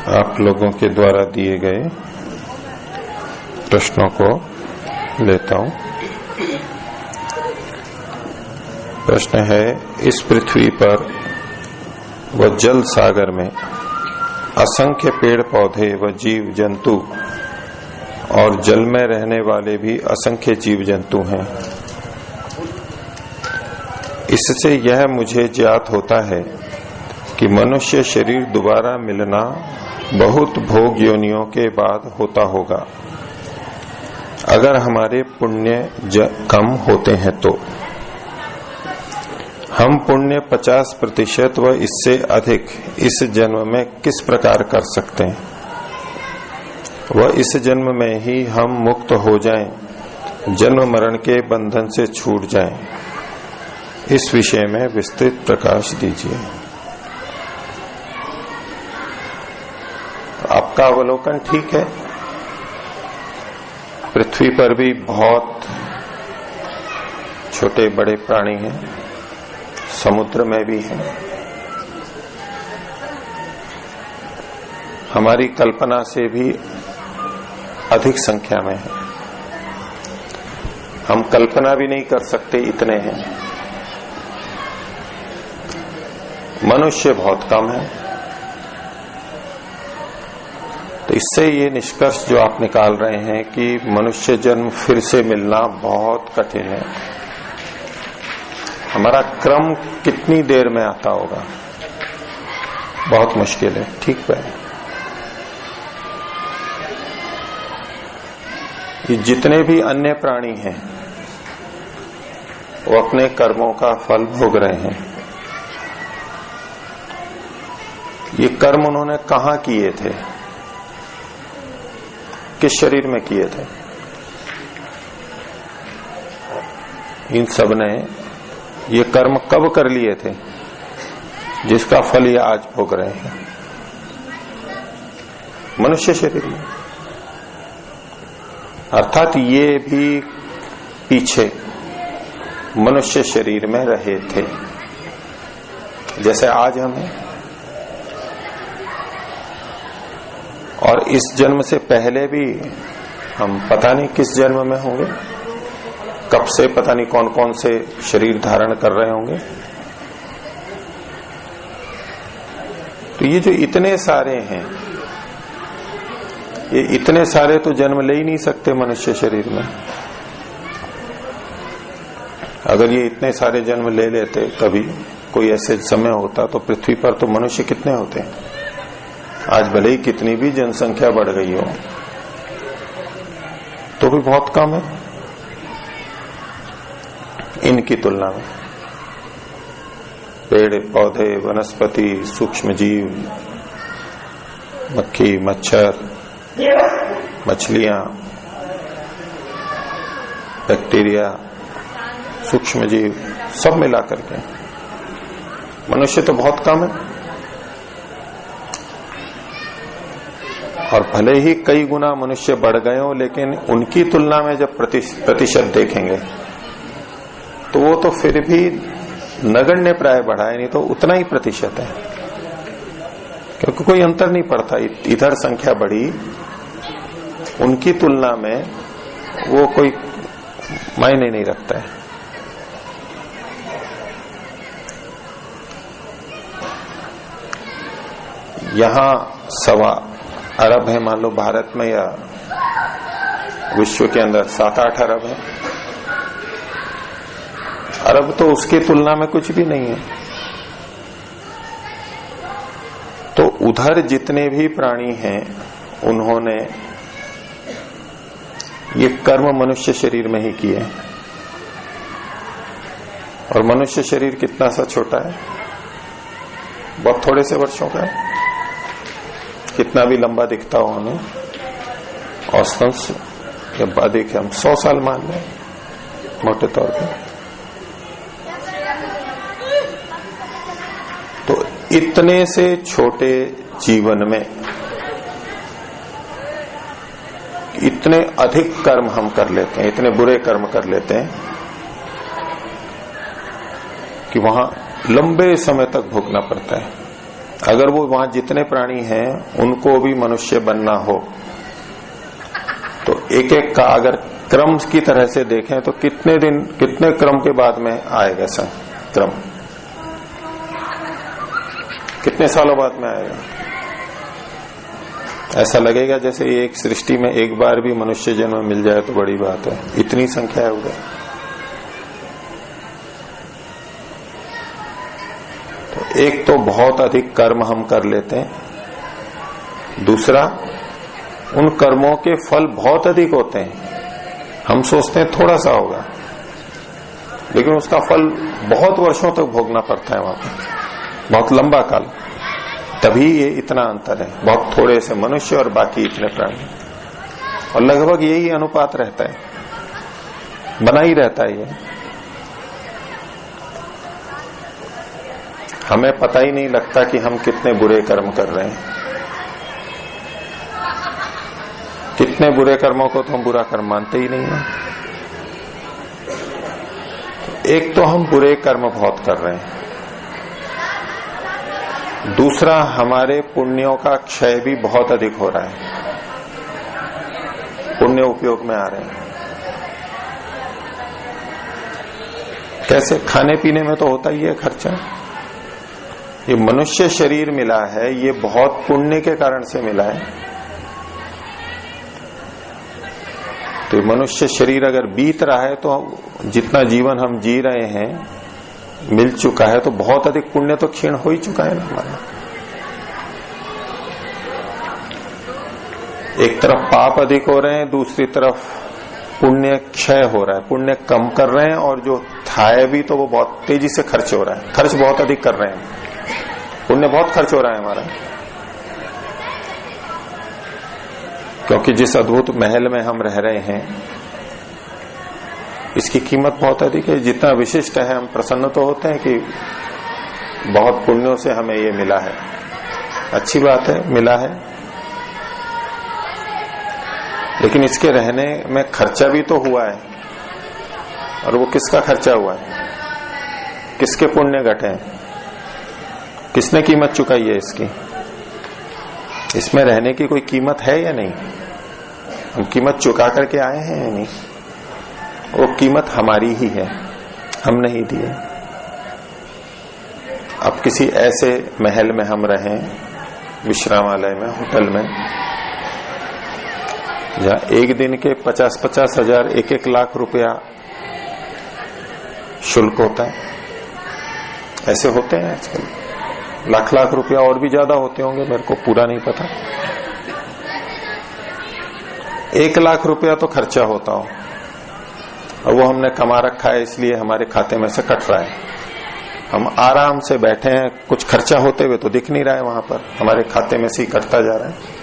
आप लोगों के द्वारा दिए गए प्रश्नों को लेता हूं। प्रश्न है, इस पृथ्वी पर व जल सागर में असंख्य पेड़ पौधे व जीव जंतु और जल में रहने वाले भी असंख्य जीव जंतु हैं। इससे यह मुझे ज्ञात होता है कि मनुष्य शरीर दोबारा मिलना बहुत भोग योनियों के बाद होता होगा, अगर हमारे पुण्य कम होते हैं तो। हम पुण्य 50% व इससे अधिक इस जन्म में किस प्रकार कर सकते हैं, वह इस जन्म में ही हम मुक्त हो जाएं, जन्म मरण के बंधन से छूट जाएं। इस विषय में विस्तृत प्रकाश दीजिए। आपका अवलोकन ठीक है। पृथ्वी पर भी बहुत छोटे बड़े प्राणी हैं, समुद्र में भी हैं। हमारी कल्पना से भी अधिक संख्या में है। हम कल्पना भी नहीं कर सकते, इतने हैं। मनुष्य बहुत कम है। तो इससे ये निष्कर्ष जो आप निकाल रहे हैं कि मनुष्य जन्म फिर से मिलना बहुत कठिन है। हमारा क्रम कितनी देर में आता होगा, बहुत मुश्किल है। ठीक है, ये जितने भी अन्य प्राणी हैं वो अपने कर्मों का फल भोग रहे हैं। ये कर्म उन्होंने कहाँ किए थे, किस शरीर में किए थे? इन सब ने ये कर्म कब कर लिए थे जिसका फल ये आज भोग रहे हैं? मनुष्य शरीर में। अर्थात ये भी पीछे मनुष्य शरीर में रहे थे, जैसे आज हम हैं। और इस जन्म से पहले भी हम पता नहीं किस जन्म में होंगे, कब से पता नहीं कौन कौन से शरीर धारण कर रहे होंगे। तो ये जो इतने सारे हैं, ये इतने सारे तो जन्म ले ही नहीं सकते मनुष्य शरीर में। अगर ये इतने सारे जन्म ले लेते, कभी कोई ऐसे समय होता तो पृथ्वी पर तो मनुष्य कितने होते हैं? आज भले ही कितनी भी जनसंख्या बढ़ गई हो तो भी बहुत कम है इनकी तुलना में। पेड़ पौधे, वनस्पति, सूक्ष्म जीव, मक्खी, मच्छर, मछलियां, बैक्टीरिया, सूक्ष्म जीव, सब मिलाकर के मनुष्य तो बहुत कम है। और भले ही कई गुना मनुष्य बढ़ गए हो, लेकिन उनकी तुलना में जब प्रतिशत देखेंगे तो वो तो फिर भी नगण्य प्राय बढ़ा है, नहीं तो उतना ही प्रतिशत है, क्योंकि कोई अंतर नहीं पड़ता। इधर संख्या बढ़ी, उनकी तुलना में वो कोई मायने नहीं रखता है। यहां 1.25 अरब है, मान लो भारत में, या विश्व के अंदर 7-8 अरब है। अरब तो उसकी तुलना में कुछ भी नहीं है। तो उधर जितने भी प्राणी हैं उन्होंने ये कर्म मनुष्य शरीर में ही किए। और मनुष्य शरीर कितना सा छोटा है, बहुत थोड़े से वर्षों का है। कितना भी लंबा दिखता हो हमें, औसतन जब अधिक हम 100 साल मान लें मोटे तौर पे, तो इतने से छोटे जीवन में इतने अधिक कर्म हम कर लेते हैं, इतने बुरे कर्म कर लेते हैं कि वहां लंबे समय तक भोगना पड़ता है। अगर वो वहां जितने प्राणी हैं उनको भी मनुष्य बनना हो तो एक एक का अगर क्रम की तरह से देखें तो कितने दिन, कितने क्रम के बाद में आएगा सर क्रम, कितने सालों बाद में आएगा। ऐसा लगेगा जैसे एक सृष्टि में एक बार भी मनुष्य जन्म मिल जाए तो बड़ी बात है, इतनी संख्या है उधर। तो एक तो बहुत अधिक कर्म हम कर लेते हैं, दूसरा उन कर्मों के फल बहुत अधिक होते हैं। हम सोचते हैं थोड़ा सा होगा, लेकिन उसका फल बहुत वर्षों तक भोगना पड़ता है वहां पर, बहुत लंबा काल। तभी ये इतना अंतर है, बहुत थोड़े से मनुष्य और बाकी इतने प्राणी। और लगभग यही अनुपात रहता है, बना ही रहता है ये। हमें पता ही नहीं लगता कि हम कितने बुरे कर्म कर रहे हैं। कितने बुरे कर्मों को तो हम बुरा कर्म मानते ही नहीं है। एक तो हम बुरे कर्म बहुत कर रहे हैं, दूसरा हमारे पुण्यों का क्षय भी बहुत अधिक हो रहा है, पुण्य उपयोग में आ रहे हैं। कैसे? खाने पीने में तो होता ही है खर्चा। ये मनुष्य शरीर मिला है, ये बहुत पुण्य के कारण से मिला है। तो मनुष्य शरीर अगर बीत रहा है तो जितना जीवन हम जी रहे हैं मिल चुका है, तो बहुत अधिक पुण्य तो क्षीण हो ही चुका है ना हमारा। एक तरफ पाप अधिक हो रहे हैं, दूसरी तरफ पुण्य क्षय हो रहा है, पुण्य कम कर रहे हैं, और जो था भी तो वो बहुत तेजी से खर्च हो रहा है, खर्च बहुत अधिक कर रहे हैं, पुण्य बहुत खर्च हो रहा है हमारा। क्योंकि जिस अद्भुत महल में हम रह रहे हैं इसकी कीमत बहुत अधिक है। जितना विशिष्ट है हम प्रसन्न तो होते हैं कि बहुत पुण्यों से हमें ये मिला है, अच्छी बात है मिला है, लेकिन इसके रहने में खर्चा भी तो हुआ है। और वो किसका खर्चा हुआ है, किसके पुण्य घटे हैं, किसने कीमत चुकाई है इसकी? इसमें रहने की कोई कीमत है या नहीं? हम कीमत चुका करके आए हैं या नहीं? वो कीमत हमारी ही है, हम नहीं दिए। अब किसी ऐसे महल में हम रहें, विश्रामालय में, होटल में, जहां एक दिन के 50-50 हजार, 1-1 लाख रुपया शुल्क होता है। ऐसे होते हैं आजकल, लाख रुपया और भी ज्यादा होते होंगे, मेरे को पूरा नहीं पता। 1 लाख रुपया तो खर्चा होता हो, और वो हमने कमा रखा है इसलिए हमारे खाते में से कट रहा है। हम आराम से बैठे हैं, कुछ खर्चा होते हुए तो दिख नहीं रहा है, वहां पर हमारे खाते में से ही कटता जा रहा है।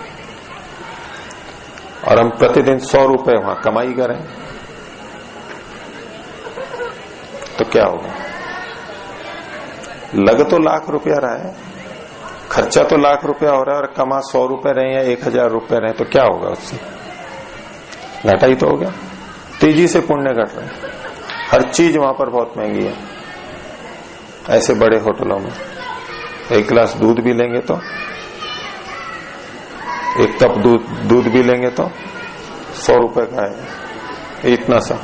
और हम प्रतिदिन 100 रुपए वहां कमाई करें तो क्या होगा? लग तो लाख रुपया रहा है, खर्चा तो लाख रुपया हो रहा है, और कमा 100 रुपए रहे या 1000 रुपए रहे, तो क्या होगा उससे? घाटा ही तो हो गया। तेजी से पुण्य घट रहे हैं, हर चीज वहां पर बहुत महंगी है। ऐसे बड़े होटलों में 1 गिलास दूध भी लेंगे तो, 1 कप दूध भी लेंगे तो 100 रुपए का आएगा, इतना सा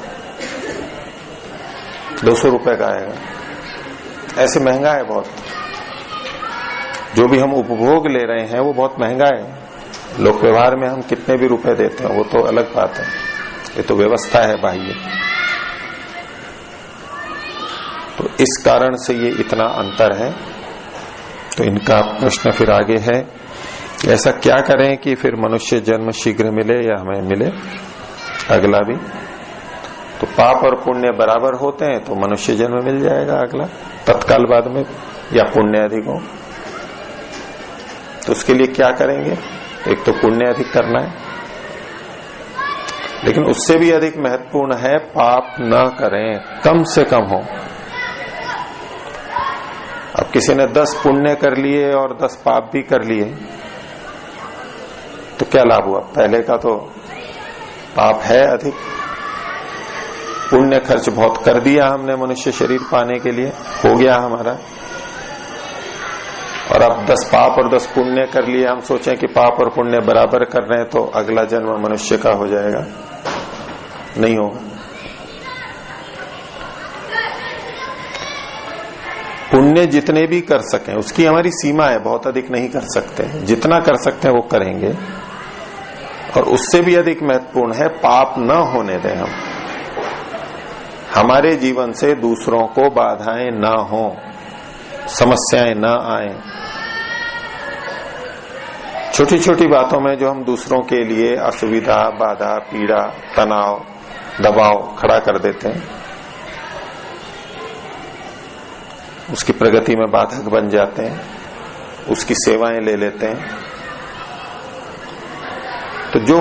200 रुपए का आएगा। ऐसे महंगा है बहुत। जो भी हम उपभोग ले रहे हैं वो बहुत महंगा है। लोक व्यवहार में हम कितने भी रुपए देते हैं वो तो अलग बात है, ये तो व्यवस्था है बाह्य। तो इस कारण से ये इतना अंतर है। तो इनका प्रश्न फिर आगे है, ऐसा क्या करें कि फिर मनुष्य जन्म शीघ्र मिले या हमें मिले अगला भी? तो पाप और पुण्य बराबर होते हैं तो मनुष्य जन्म मिल जाएगा अगला तत्काल बाद में, या पुण्य अधिक हो। तो उसके लिए क्या करेंगे? एक तो पुण्य अधिक करना है, लेकिन उससे भी अधिक महत्वपूर्ण है पाप न करें, कम से कम हो। अब किसी ने 10 पुण्य कर लिए और 10 पाप भी कर लिए तो क्या लाभ हुआ? पहले का तो पाप है अधिक, पुण्य खर्च बहुत कर दिया हमने मनुष्य शरीर पाने के लिए, हो गया हमारा। और अब 10 पाप और 10 पुण्य कर लिए, हम सोचें कि पाप और पुण्य बराबर कर रहे हैं तो अगला जन्म मनुष्य का हो जाएगा, नहीं होगा। पुण्य जितने भी कर सकें, उसकी हमारी सीमा है, बहुत अधिक नहीं कर सकते, जितना कर सकते हैं वो करेंगे। और उससे भी अधिक महत्वपूर्ण है पाप न होने दें हम, हमारे जीवन से दूसरों को बाधाएं ना हो, समस्याएं ना आए। छोटी छोटी बातों में जो हम दूसरों के लिए असुविधा, बाधा, पीड़ा, तनाव, दबाव खड़ा कर देते हैं, उसकी प्रगति में बाधक बन जाते हैं, उसकी सेवाएं ले लेते हैं। तो जो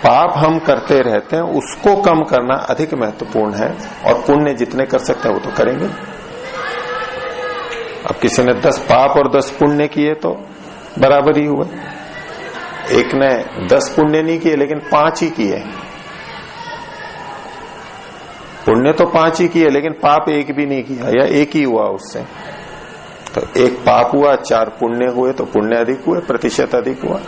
पाप हम करते रहते हैं उसको कम करना अधिक महत्वपूर्ण है, और पुण्य जितने कर सकते हैं वो तो करेंगे। अब किसी ने 10 पाप और 10 पुण्य किए तो बराबर ही हुआ। एक ने 10 पुण्य नहीं किए लेकिन 5 ही किए, पुण्य तो 5 ही किए लेकिन पाप एक भी नहीं किया, या एक ही हुआ उससे। तो एक पाप हुआ, 4 पुण्य हुए, तो पुण्य अधिक हुए, प्रतिशत अधिक हुआ।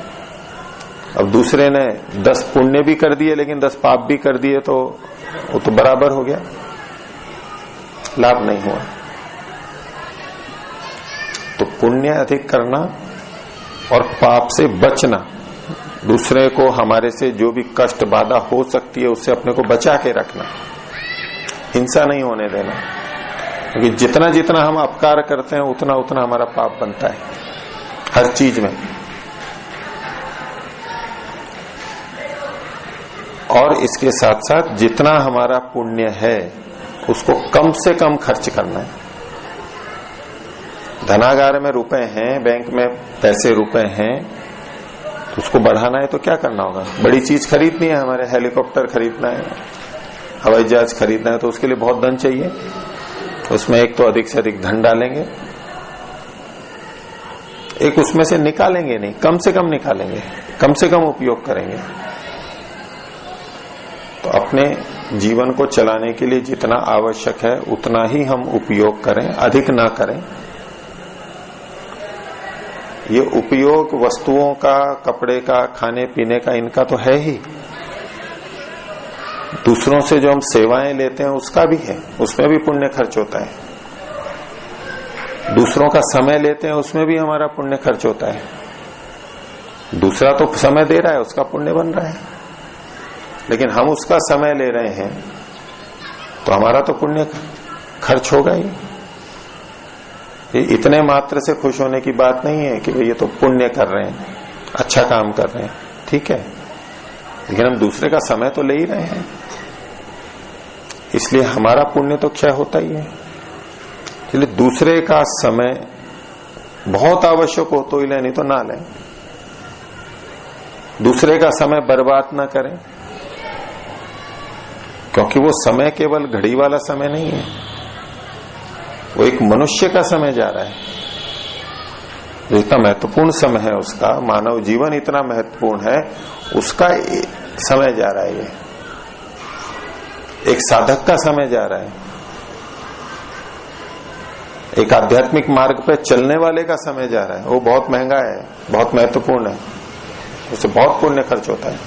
अब दूसरे ने 10 पुण्य भी कर दिए लेकिन 10 पाप भी कर दिए तो वो तो बराबर हो गया, लाभ नहीं हुआ। तो पुण्य अधिक करना और पाप से बचना, दूसरे को हमारे से जो भी कष्ट बाधा हो सकती है उससे अपने को बचा के रखना, हिंसा नहीं होने देना। क्योंकि जितना जितना हम अपकार करते हैं उतना उतना हमारा पाप बनता है हर चीज में। और इसके साथ साथ जितना हमारा पुण्य है उसको कम से कम खर्च करना है। धनागार में रुपए हैं, बैंक में पैसे रुपए हैं, तो उसको बढ़ाना है तो क्या करना होगा? बड़ी चीज खरीदनी है, हमारे हेलीकॉप्टर खरीदना है, हवाई जहाज खरीदना है, तो उसके लिए बहुत धन चाहिए। उसमें एक तो अधिक से अधिक धन डालेंगे, एक उसमें से निकालेंगे नहीं, कम से कम निकालेंगे, कम से कम उपयोग करेंगे। तो अपने जीवन को चलाने के लिए जितना आवश्यक है उतना ही हम उपयोग करें, अधिक ना करें। ये उपयोग वस्तुओं का, कपड़े का, खाने पीने का, इनका तो है ही। दूसरों से जो हम सेवाएं लेते हैं उसका भी है, उसमें भी पुण्य खर्च होता है। दूसरों का समय लेते हैं उसमें भी हमारा पुण्य खर्च होता है। दूसरा तो समय दे रहा है, उसका पुण्य बन रहा है, लेकिन हम उसका समय ले रहे हैं तो हमारा तो पुण्य खर्च होगा ही। ये इतने मात्र से खुश होने की बात नहीं है कि भाई ये तो पुण्य कर रहे हैं, अच्छा काम कर रहे हैं, ठीक है, लेकिन हम दूसरे का समय तो ले ही रहे हैं, इसलिए हमारा पुण्य तो क्षय होता ही है। इसलिए दूसरे का समय बहुत आवश्यक हो तो ही लें, नहीं तो ना लें। दूसरे का समय बर्बाद ना करें, क्योंकि वो समय केवल घड़ी वाला समय नहीं है, वो एक मनुष्य का समय जा रहा है। जितना महत्वपूर्ण समय है उसका, मानव जीवन इतना महत्वपूर्ण है, उसका समय जा रहा है। ये एक साधक का समय जा रहा है, एक आध्यात्मिक मार्ग पे चलने वाले का समय जा रहा है। वो बहुत महंगा है, बहुत महत्वपूर्ण है, उससे बहुत पुण्य खर्च होता है।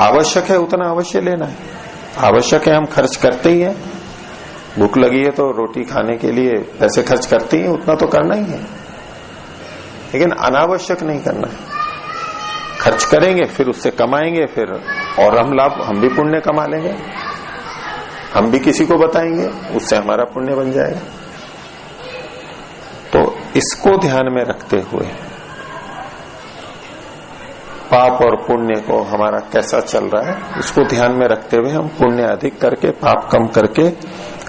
आवश्यक है उतना अवश्य लेना है, आवश्यक है हम खर्च करते ही हैं। भूख लगी है तो रोटी खाने के लिए पैसे खर्च करते ही, उतना तो करना ही है, लेकिन अनावश्यक नहीं करना है। खर्च करेंगे फिर उससे कमाएंगे, फिर और हम भी पुण्य कमा लेंगे, हम भी किसी को बताएंगे, उससे हमारा पुण्य बन जाएगा। तो इसको ध्यान में रखते हुए पाप और पुण्य को हमारा कैसा चल रहा है, उसको ध्यान में रखते हुए हम पुण्य अधिक करके पाप कम करके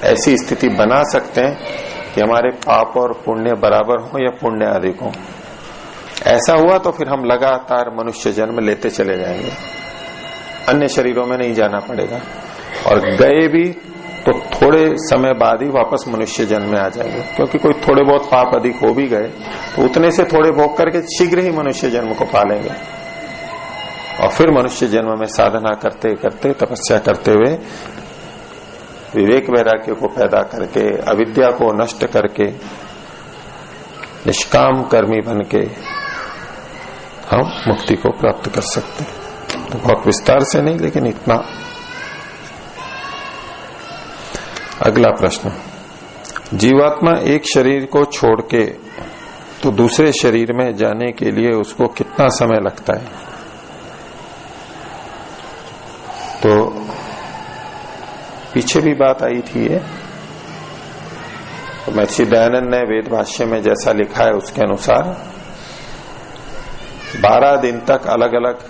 ऐसी स्थिति बना सकते हैं कि हमारे पाप और पुण्य बराबर हो या पुण्य अधिक हो। ऐसा हुआ तो फिर हम लगातार मनुष्य जन्म लेते चले जाएंगे, अन्य शरीरों में नहीं जाना पड़ेगा, और गए भी तो थोड़े समय बाद ही वापस मनुष्य जन्म में आ जाएंगे, क्योंकि कोई थोड़े बहुत पाप अधिक हो भी गए तो उतने से थोड़े भोग करके शीघ्र ही मनुष्य जन्म को पालेंगे, और फिर मनुष्य जन्म में साधना करते करते तपस्या करते हुए विवेक वैराग्य को पैदा करके अविद्या को नष्ट करके निष्काम कर्मी बन के हम मुक्ति को प्राप्त कर सकते हैं। तो बहुत विस्तार से नहीं, लेकिन इतना। अगला प्रश्न, जीवात्मा एक शरीर को छोड़ के तो दूसरे शरीर में जाने के लिए उसको कितना समय लगता है? तो पीछे भी बात आई थी ये, तो महर्षि दयानंद ने वेद भाष्य में जैसा लिखा है उसके अनुसार 12 दिन तक अलग अलग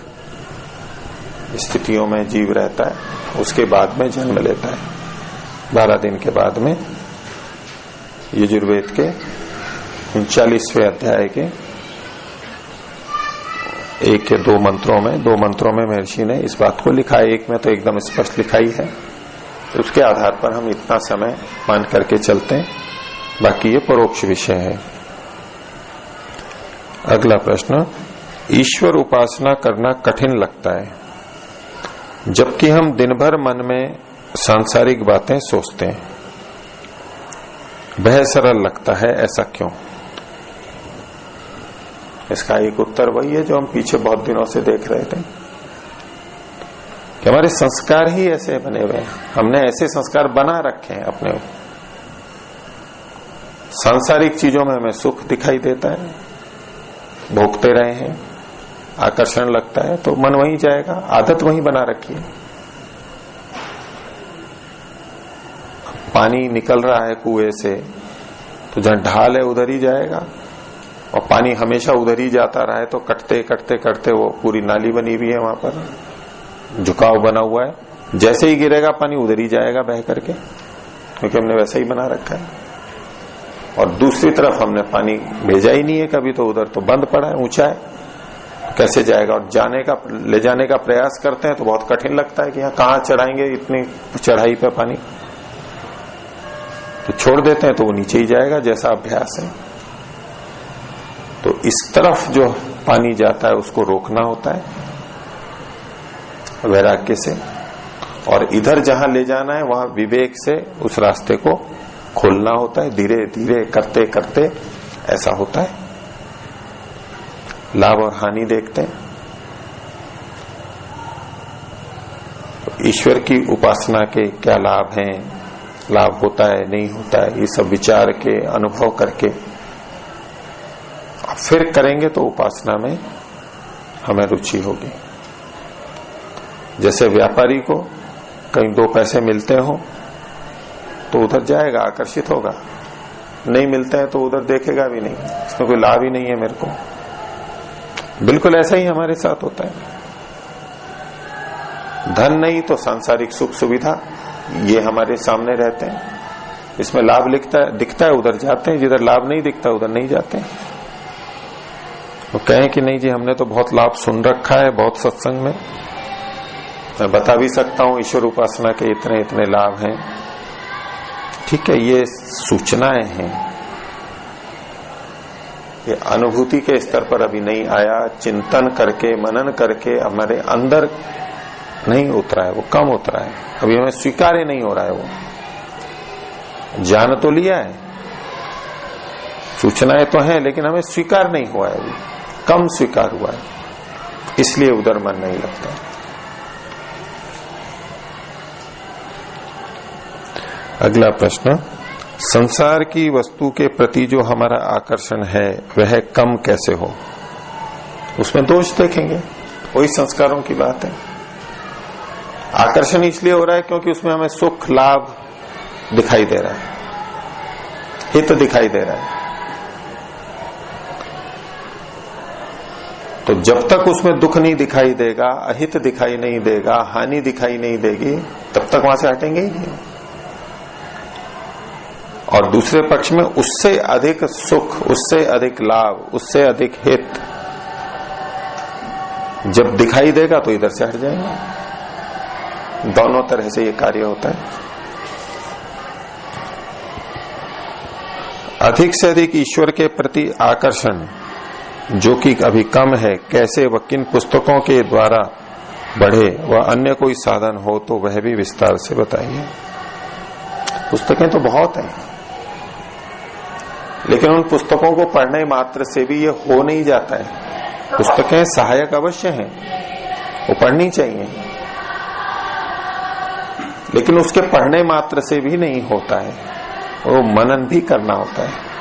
स्थितियों में जीव रहता है, उसके बाद में जन्म लेता है। 12 दिन के बाद में यजुर्वेद के 39वें अध्याय के 1 के 2 मंत्रों में महर्षि ने इस बात को लिखा है। एक में तो एकदम स्पष्ट लिखा ही है, तो उसके आधार पर हम इतना समय मान करके चलते हैं, बाकी ये परोक्ष विषय है। अगला प्रश्न, ईश्वर उपासना करना कठिन लगता है जबकि हम दिन भर मन में सांसारिक बातें सोचते हैं, वह सरल लगता है, ऐसा क्यों? इसका एक उत्तर वही है जो हम पीछे बहुत दिनों से देख रहे थे कि हमारे संस्कार ही ऐसे बने हुए हैं, हमने ऐसे संस्कार बना रखे हैं अपने। सांसारिक चीजों में हमें सुख दिखाई देता है, भोगते रहे हैं, आकर्षण लगता है, तो मन वहीं जाएगा, आदत वहीं बना रखी है। पानी निकल रहा है कुएं से तो जहां ढाल है उधर ही जाएगा, और पानी हमेशा उधर ही जाता रहा है तो कटते कटते कटते वो पूरी नाली बनी हुई है, वहां पर झुकाव बना हुआ है, जैसे ही गिरेगा पानी उधर ही जाएगा बह करके, क्योंकि हमने वैसा ही बना रखा है। और दूसरी तरफ हमने पानी भेजा ही नहीं है कभी, तो उधर तो बंद पड़ा है, ऊंचा है, कैसे जाएगा? और ले जाने का प्रयास करते हैं तो बहुत कठिन लगता है कि यहाँ कहाँ चढ़ाएंगे इतनी चढ़ाई पे पानी, तो छोड़ देते हैं तो वो नीचे ही जाएगा, जैसा अभ्यास है। तो इस तरफ जो पानी जाता है उसको रोकना होता है वैराग्य से, और इधर जहां ले जाना है वहां विवेक से उस रास्ते को खोलना होता है। धीरे धीरे करते करते ऐसा होता है, लाभ और हानि देखते हैं। तो ईश्वर की उपासना के क्या लाभ हैं, लाभ होता है नहीं होता है, ये सब विचार के अनुभव करके फिर करेंगे तो उपासना में हमें रुचि होगी। जैसे व्यापारी को कहीं 2 पैसे मिलते हो तो उधर जाएगा, आकर्षित होगा, नहीं मिलते हैं तो उधर देखेगा भी नहीं, इसमें कोई लाभ ही नहीं है मेरे को। बिल्कुल ऐसा ही हमारे साथ होता है। धन नहीं तो सांसारिक सुख सुविधा, ये हमारे सामने रहते हैं, इसमें लाभ दिखता है उधर जाते हैं, जिधर लाभ नहीं दिखता उधर नहीं जाते हैं। वो कहें कि नहीं जी हमने तो बहुत लाभ सुन रखा है, बहुत सत्संग में, मैं बता भी सकता हूं ईश्वर उपासना के इतने इतने लाभ हैं, ठीक है, ये सूचनाएं हैं, ये अनुभूति के स्तर पर अभी नहीं आया, चिंतन करके मनन करके हमारे अंदर नहीं उतरा है, वो कम उतरा है, अभी हमें स्वीकार्य नहीं हो रहा है। वो जान तो लिया है, सूचनाएं तो हैं, लेकिन हमें स्वीकार नहीं हुआ है, अभी कम स्वीकार हुआ है, इसलिए उधर मन नहीं लगता। अगला प्रश्न, संसार की वस्तु के प्रति जो हमारा आकर्षण है वह कम कैसे हो? उसमें दोष देखेंगे, वही संस्कारों की बात है। आकर्षण इसलिए हो रहा है क्योंकि उसमें हमें सुख लाभ दिखाई दे रहा है, हित दिखाई दे रहा है, तो जब तक उसमें दुख नहीं दिखाई देगा, अहित दिखाई नहीं देगा, हानि दिखाई नहीं देगी, तब तक वहां से हटेंगे ही नहीं। और दूसरे पक्ष में उससे अधिक सुख, उससे अधिक लाभ, उससे अधिक हित जब दिखाई देगा तो इधर से हट जाएंगे। दोनों तरह से ये कार्य होता है। अधिक से अधिक ईश्वर के प्रति आकर्षण जो कि अभी कम है, कैसे वह किन पुस्तकों के द्वारा बढ़े, वह अन्य कोई साधन हो तो वह भी विस्तार से बताइए। पुस्तकें तो बहुत हैं, लेकिन उन पुस्तकों को पढ़ने मात्र से भी ये हो नहीं जाता है। पुस्तकें सहायक अवश्य हैं, वो पढ़नी चाहिए, लेकिन उसके पढ़ने मात्र से भी नहीं होता है, वो मनन भी करना होता है।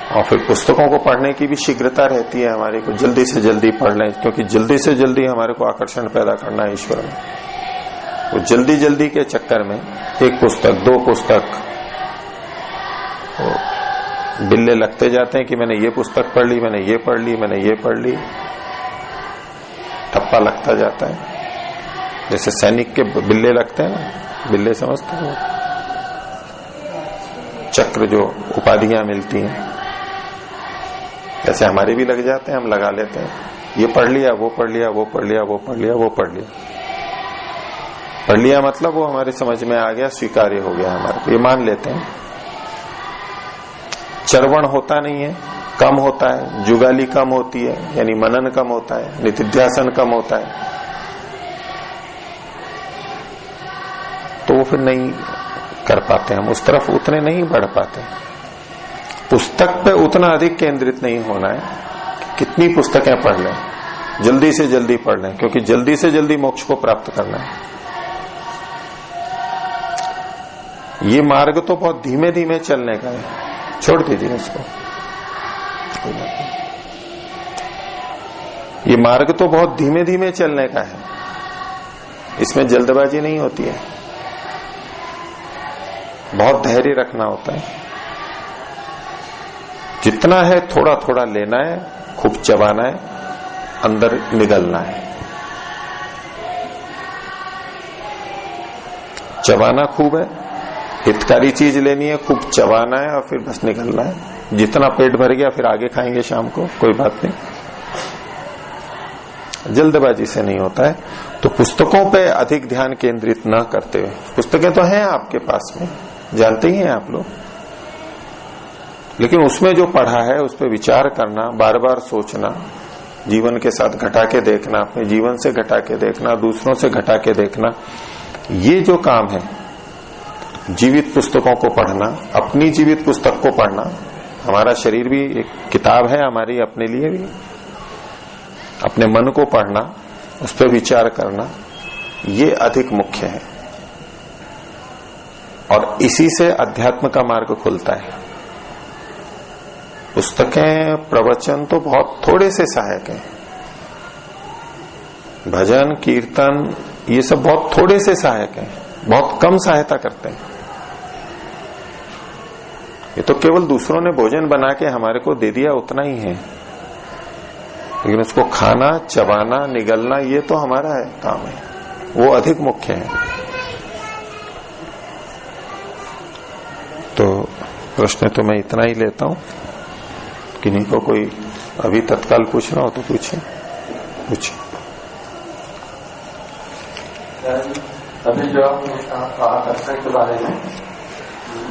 और फिर पुस्तकों को पढ़ने की भी शीघ्रता रहती है हमारे को, जल्दी से जल्दी पढ़ लें, क्योंकि जल्दी से जल्दी हमारे को आकर्षण पैदा करना है ईश्वर में। वो जल्दी जल्दी के चक्कर में एक पुस्तक, दो पुस्तक, बिल्ले लगते जाते हैं कि मैंने ये पुस्तक पढ़ ली, मैंने ये पढ़ ली, मैंने ये पढ़ ली, ठप्पा लगता जाता है। जैसे सैनिक के बिल्ले लगते हैं ना, बिल्ले समझते हो, चक्र जो उपाधियां मिलती हैं, ऐसे हमारे भी लग जाते हैं, हम लगा लेते हैं। ये पढ़ लिया, वो पढ़ लिया, वो पढ़ लिया, वो पढ़ लिया, वो पढ़ लिया। पढ़ लिया मतलब वो हमारे समझ में आ गया, स्वीकार्य हो गया हमारे को, ये मान लेते हैं। चरवण होता नहीं है, कम होता है, जुगाली कम होती है, यानी मनन कम होता है, निधिध्यासन कम होता है, तो वो फिर नहीं कर पाते, हम उस तरफ उतने नहीं बढ़ पाते। पुस्तक पे उतना अधिक केंद्रित नहीं होना है, कितनी पुस्तकें पढ़ लें, जल्दी से जल्दी पढ़ लें, क्योंकि जल्दी से जल्दी मोक्ष को प्राप्त करना है। ये मार्ग तो बहुत धीमे धीमे चलने का है, छोड़ दीजिए इसको। ये मार्ग तो बहुत धीमे धीमे चलने का है, इसमें जल्दबाजी नहीं होती है, बहुत धैर्य रखना होता है। जितना है थोड़ा थोड़ा लेना है, खूब चबाना है, अंदर निगलना है। चबाना खूब है, हितकारी चीज लेनी है, खूब चबाना है और फिर बस निकलना है। जितना पेट भर गया फिर आगे खाएंगे शाम को, कोई बात नहीं, जल्दबाजी से नहीं होता है। तो पुस्तकों पे अधिक ध्यान केंद्रित न करते हुए, पुस्तकें तो हैं आपके पास में, जानते ही हैं आप लोग, लेकिन उसमें जो पढ़ा है उस पर विचार करना, बार बार सोचना, जीवन के साथ घटा के देखना, अपने जीवन से घटा के देखना, दूसरों से घटा के देखना, ये जो काम है, जीवित पुस्तकों को पढ़ना, अपनी जीवित पुस्तक को पढ़ना, हमारा शरीर भी एक किताब है हमारी अपने लिए भी, अपने मन को पढ़ना, उस पर विचार करना, ये अधिक मुख्य है। और इसी से अध्यात्म का मार्ग खुलता है। पुस्तकें, प्रवचन तो बहुत थोड़े से सहायक हैं, भजन कीर्तन ये सब बहुत थोड़े से सहायक हैं, बहुत कम सहायता करते हैं। ये तो केवल दूसरों ने भोजन बना के हमारे को दे दिया उतना ही है, लेकिन उसको खाना, चबाना, निगलना ये तो हमारा है, काम है, वो अधिक मुख्य है। तो प्रश्न तो मैं इतना ही लेता हूं, किन्हीं को कोई अभी तत्काल पूछना हो तो पूछिए। अभी जो आपने कहा आकर्षण के बारे में,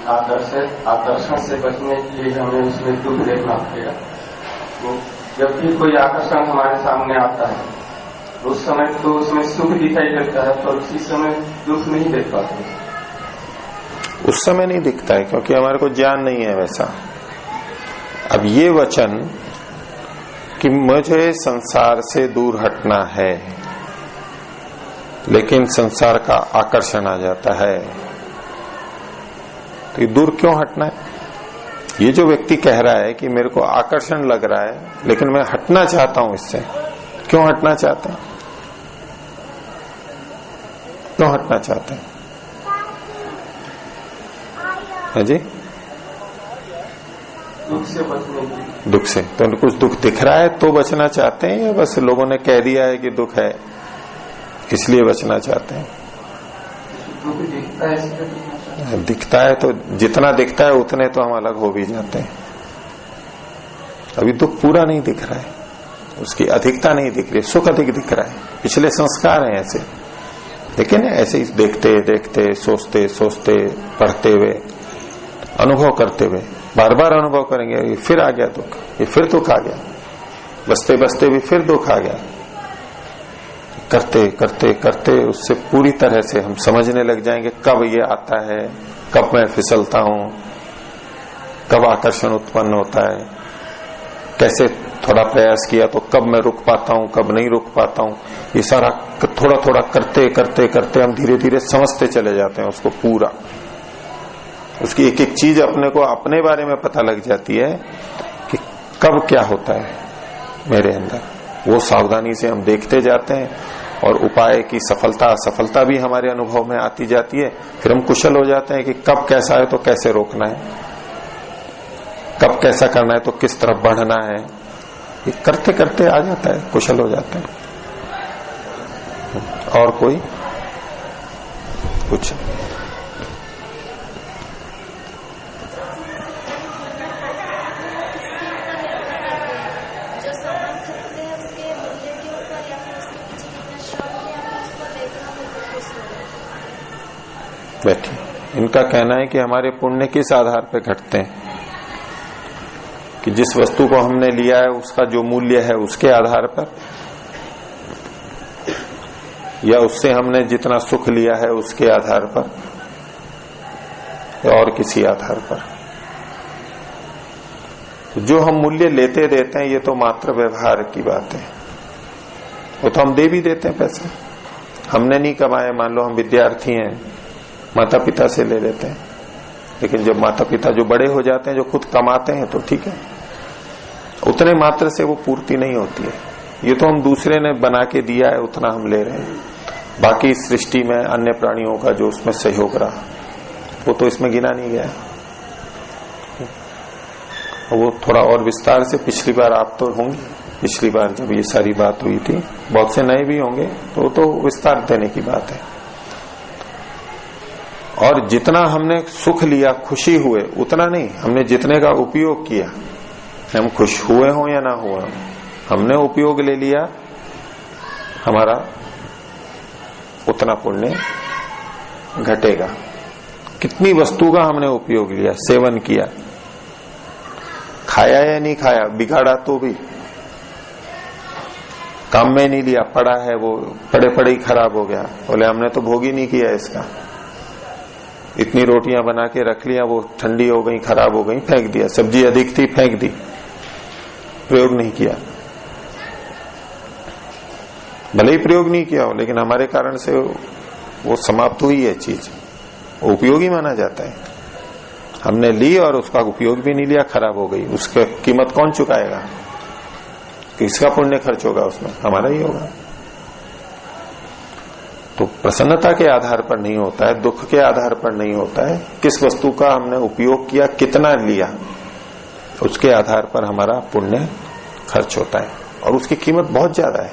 आकर्षण से बचने के लिए हमें उसमें दुख देखना पड़ेगा। तो जब भी कोई आकर्षण हमारे सामने आता है उस समय तो उसमें सुख दिखाई देता है, पर उसी समय दुख नहीं देख पाते। उस समय नहीं दिखता है क्योंकि हमारे को ज्ञान नहीं है वैसा। अब ये वचन कि मुझे संसार से दूर हटना है, लेकिन संसार का आकर्षण आ जाता है, तो ये दूर क्यों हटना है? ये जो व्यक्ति कह रहा है कि मेरे को आकर्षण लग रहा है लेकिन मैं हटना चाहता हूं इससे, क्यों हटना चाहते हैं? क्यों हटना चाहते हैं? है जी? दुख से बचने की। दुख से तो कुछ दुख दिख रहा है तो बचना चाहते हैं, या बस लोगों ने कह दिया है कि दुख है इसलिए बचना चाहते हैं? दुख दिखता है इसलिए बचना चाहते हैं। दिखता है तो जितना दिखता है उतने तो हम अलग हो भी जाते हैं। अभी दुख पूरा नहीं दिख रहा है, उसकी अधिकता नहीं दिख रही, सुख अधिक दिख रहा है। पिछले संस्कार हैं ऐसे, लेकिन ऐसे ही देखते देखते सोचते सोचते पढ़ते हुए अनुभव करते हुए बार बार अनुभव करेंगे, ये फिर आ गया दुख, ये फिर दुख आ गया, बसते बसते भी फिर दुख आ गया। करते करते करते उससे पूरी तरह से हम समझने लग जाएंगे कब ये आता है, कब मैं फिसलता हूं, कब आकर्षण उत्पन्न होता है, कैसे थोड़ा प्रयास किया तो कब मैं रुक पाता हूं, कब नहीं रुक पाता हूं। ये सारा थोड़ा थोड़ा करते करते करते हम धीरे धीरे समझते चले जाते हैं उसको पूरा। उसकी एक एक चीज अपने को अपने बारे में पता लग जाती है कि कब क्या होता है मेरे अंदर। वो सावधानी से हम देखते जाते हैं और उपाय की सफलता असफलता भी हमारे अनुभव में आती जाती है। फिर हम कुशल हो जाते हैं कि कब कैसा है तो कैसे रोकना है, कब कैसा करना है तो किस तरफ बढ़ना है। ये करते करते आ जाता है, कुशल हो जाते हैं। और कोई कुछ? बैठिए। इनका कहना है कि हमारे पुण्य किस आधार पर घटते हैं, कि जिस वस्तु को हमने लिया है उसका जो मूल्य है उसके आधार पर, या उससे हमने जितना सुख लिया है उसके आधार पर, या और किसी आधार पर। जो हम मूल्य लेते देते हैं ये तो मात्र व्यवहार की बात है, वो तो हम दे भी देते हैं पैसे, हमने नहीं कमाए। मान लो हम विद्यार्थी हैं, माता पिता से ले लेते हैं, लेकिन जब माता पिता जो बड़े हो जाते हैं, जो खुद कमाते हैं तो ठीक है, उतने मात्र से वो पूर्ति नहीं होती है। ये तो हम दूसरे ने बना के दिया है उतना हम ले रहे हैं, बाकी सृष्टि में अन्य प्राणियों का जो उसमें सहयोग रहा वो तो इसमें गिना नहीं गया। वो थोड़ा और विस्तार से पिछली बार आप तो होंगे, पिछली बार जब ये सारी बात हुई थी, बहुत से नए भी होंगे, तो विस्तार देने की बात है। और जितना हमने सुख लिया, खुशी हुए, उतना नहीं, हमने जितने का उपयोग किया, हम खुश हुए हों या ना हुए, हमने उपयोग ले लिया, हमारा उतना पुण्य घटेगा। कितनी वस्तु का हमने उपयोग लिया, सेवन किया, खाया या नहीं खाया, बिगाड़ा तो भी, काम में नहीं लिया, पड़ा है वो पड़े पड़े ही खराब हो गया, बोले हमने तो भोग ही नहीं किया इसका। इतनी रोटियां बना के रख लिया, वो ठंडी हो गई, खराब हो गई, फेंक दिया। सब्जी अधिक थी, फेंक दी, प्रयोग नहीं किया। भले ही प्रयोग नहीं किया हो, लेकिन हमारे कारण से वो समाप्त हुई है चीज, वो उपयोगी माना जाता है। हमने ली और उसका उपयोग भी नहीं लिया, खराब हो गई, उसका कीमत कौन चुकाएगा? किसका पुण्य खर्च होगा उसमें? हमारा ही होगा। तो प्रसन्नता के आधार पर नहीं होता है, दुख के आधार पर नहीं होता है, किस वस्तु का हमने उपयोग किया, कितना लिया, उसके आधार पर हमारा पुण्य खर्च होता है। और उसकी कीमत बहुत ज्यादा है,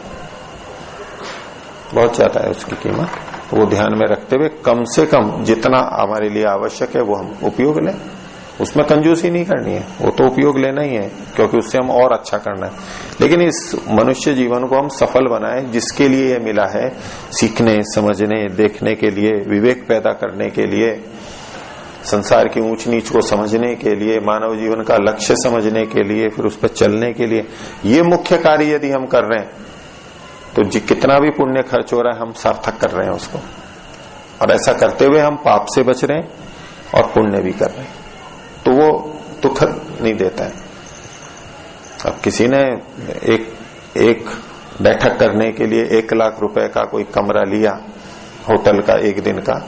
बहुत ज्यादा है उसकी कीमत। तो वो ध्यान में रखते हुए कम से कम जितना हमारे लिए आवश्यक है वो हम उपयोग लें, उसमें कंजूसी नहीं करनी है, वो तो उपयोग लेना ही है, क्योंकि उससे हम और अच्छा करना है। लेकिन इस मनुष्य जीवन को हम सफल बनाएं, जिसके लिए ये मिला है, सीखने, समझने, देखने के लिए, विवेक पैदा करने के लिए, संसार की ऊंच नीच को समझने के लिए, मानव जीवन का लक्ष्य समझने के लिए, फिर उस पर चलने के लिए, ये मुख्य कार्य यदि हम कर रहे हैं तो कितना भी पुण्य खर्च हो रहा है हम सार्थक कर रहे हैं उसको। और ऐसा करते हुए हम पाप से बच रहे हैं और पुण्य भी कर रहे हैं, तो वो दुख नहीं देता है। अब किसी ने एक बैठक करने के लिए 1 लाख रुपए का कोई कमरा लिया, होटल का, एक दिन का,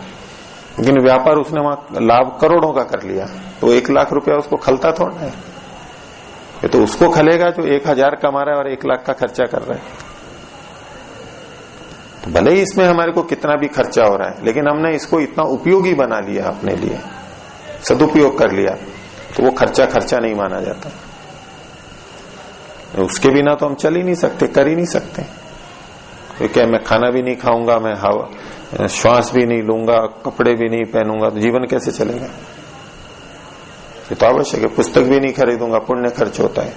लेकिन व्यापार उसने वहां लाभ करोड़ों का कर लिया, तो 1 लाख रुपया उसको खलता थोड़ा है। ये तो उसको खलेगा जो 1000 कमा रहा है और 1 लाख का खर्चा कर रहा है। तो भले ही इसमें हमारे को कितना भी खर्चा हो रहा है, लेकिन हमने इसको इतना उपयोगी बना लिया, अपने लिए सदुपयोग कर लिया, तो वो खर्चा खर्चा नहीं माना जाता। उसके बिना तो हम चल ही नहीं सकते, कर ही नहीं सकते। क्योंकि मैं खाना भी नहीं खाऊंगा, मैं हवा श्वास भी नहीं लूंगा, कपड़े भी नहीं पहनूंगा, तो जीवन कैसे चलेगा? ये तो आवश्यक है। पुस्तक भी नहीं खरीदूंगा, पुण्य खर्च होता है,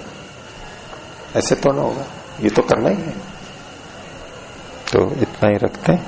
ऐसे तो ना होगा, ये तो करना ही है। तो इतना ही रखते हैं।